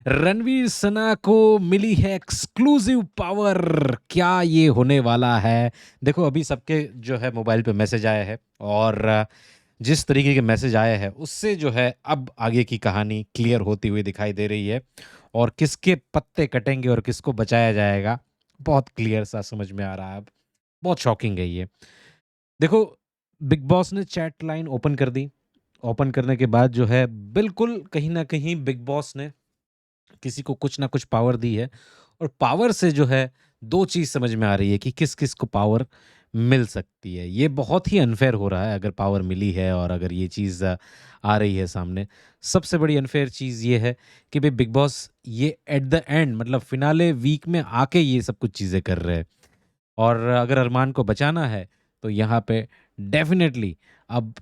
रणवीर सना को मिली है exclusive power. क्या ये होने वाला है? देखो अभी सबके जो है मोबाइल पे मैसेज आया है और जिस तरीके के मैसेज आए हैं उससे जो है अब आगे की कहानी क्लियर होती हुई दिखाई दे रही है और किसके पत्ते कटेंगे और किसको बचाया जाएगा बहुत क्लियर सा समझ में आ रहा है अब। बहुत शॉकिंग है ये। देखो, बिग बॉस ने चैट लाइन ओपन कर दी। ओपन करने के बाद जो है बिल्कुल कहीं न कहीं बिग बॉस ने किसी को कुछ ना कुछ पावर दी है और पावर से जो है 2 चीज़ समझ में आ रही है कि किस-किस को पावर मिल सकती है। ये बहुत ही अनफ़ेयर हो रहा है अगर पावर मिली है और अगर ये चीज़ आ रही है सामने। सबसे बड़ी अनफ़ेयर चीज़ ये है कि भई बिग बॉस ये एट द एंड मतलब फ़िनाले वीक में आके ये सब कुछ चीज़ें कर रहे हैं और अगर अरमान को बचाना है तो यहाँ पे डेफ़िनेटली अब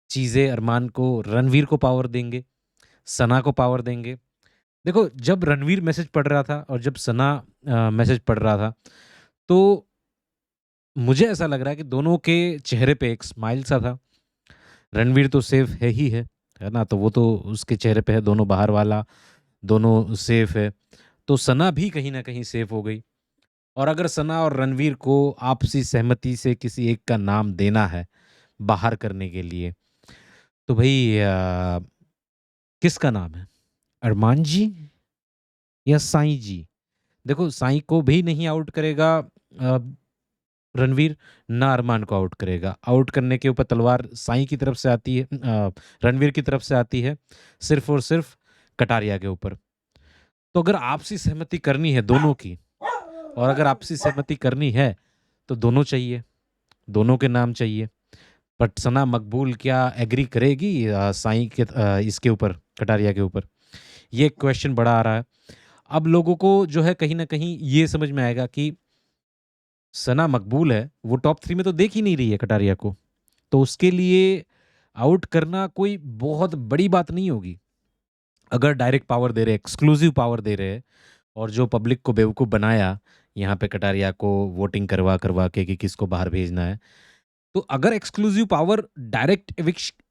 चीज़ें अरमान को रणवीर को पावर देंगे, सना को पावर देंगे। देखो, जब रणवीर मैसेज पढ़ रहा था और जब सना मैसेज पढ़ रहा था, तो मुझे ऐसा लग रहा है कि दोनों के चेहरे पे एक स्माइल सा था। रणवीर तो सेफ है ना? तो वो तो उसके चेहरे पे है, दोनों बाहर वाला, दोनों सेफ है। तो सना भी कहीं न कहीं सेफ हो गई और अगर सना और रणवीर को आपसी सहमति से किसी एक का नाम देना है, बाहर करने के लिए, तो भई किसका नाम है? अरमान जी या साईं जी? देखो, साईं को भी नहीं आउट करेगा रणवीर, ना अरमान को आउट करेगा। आउट करने के ऊपर तलवार साईं की तरफ से आती है, रणवीर की तरफ से आती है, सिर्फ़ और सिर्फ़ कटारिया के ऊपर। तो अगर आपसी सहमति करनी है दोनों की और अगर आपसी सहमति करनी है, तो दोनों चाहिए, दोनों के नाम चाहिए। बट सना मकबूल क्या एग्री करेगी साईं के इसके ऊपर, कटारिया के ऊपर? ये क्वेश्चन बड़ा आ रहा है। अब लोगों को जो है कहीं न कहीं ये समझ में आएगा कि सना मकबूल है, वो टॉप 3 में तो देख ही नहीं रही है कटारिया को। तो उसके लिए आउट करना कोई बहुत बड़ी बात नहीं होगी। अगर डायरेक्ट पावर दे रहे हैं, एक्सक्लूसिव पावर दे रहे हैं और जो पब्लिक को बेवकूफ़ बनाया, यहाँ पे कटारिया को वोटिंग करवा-करवा के कि किसको बाहर भेजना है। तो अगर एक्सक्लूसिव पावर डायरेक्ट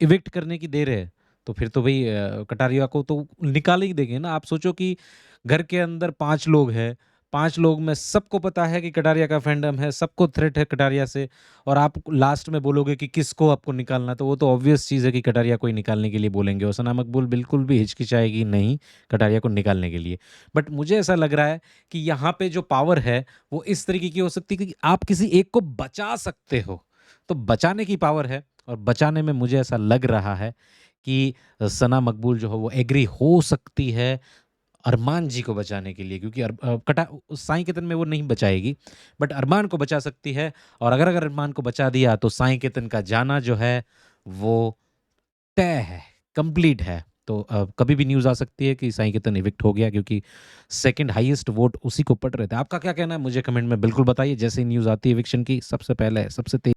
इविक्ट करने की दे रहे हैं, तो फिर तो भई कटारिया को तो निकाल ही देंगे ना। आप सोचो कि घर के अंदर 5 लोग हैं, 5 लोग में सबको पता है कि कटारिया का फैंडम है, सबको थ्रेट है कटारिया से और आप लास्ट में बोलोगे कि किसको आपको निकालना है, तो वो तो ऑब्वियस चीज़ है कि कटारिया को ही निकालने के लिए बोलेंगे और सना मकबूल बिल्कुल भी हिचकिचाएगी नहीं कटारिया को निकालने के लिए। बट मुझे ऐसा लग रहा है कि यहाँ पे जो पावर है, वो इस तरीके की हो सकती है कि आप किसी एक को बचा सकते हो। तो बचाने की पावर है और बचाने में मुझे ऐसा लग रहा है कि सना मकबूल जो है वो एग्री हो सकती है अरमान जी को बचाने के लिए क्योंकि साईं केतन में वो नहीं बचाएगी बट अरमान को बचा सकती है और अगर अरमान को बचा दिया तो साईं केतन का जाना जो है वो तय है, कंप्लीट है। तो कभी भी न्यूज़ आ सकती है कि साईं केतन इविक्ट हो गया क्योंकि सेकंड हाईएस्ट वोट उसी को पड़ रहे थे। आपका क्या कहना है मुझे कमेंट में बिल्कुल बताइए। जैसे ही न्यूज़ आती है इविक्शन की सबसे पहले सबसे तेज़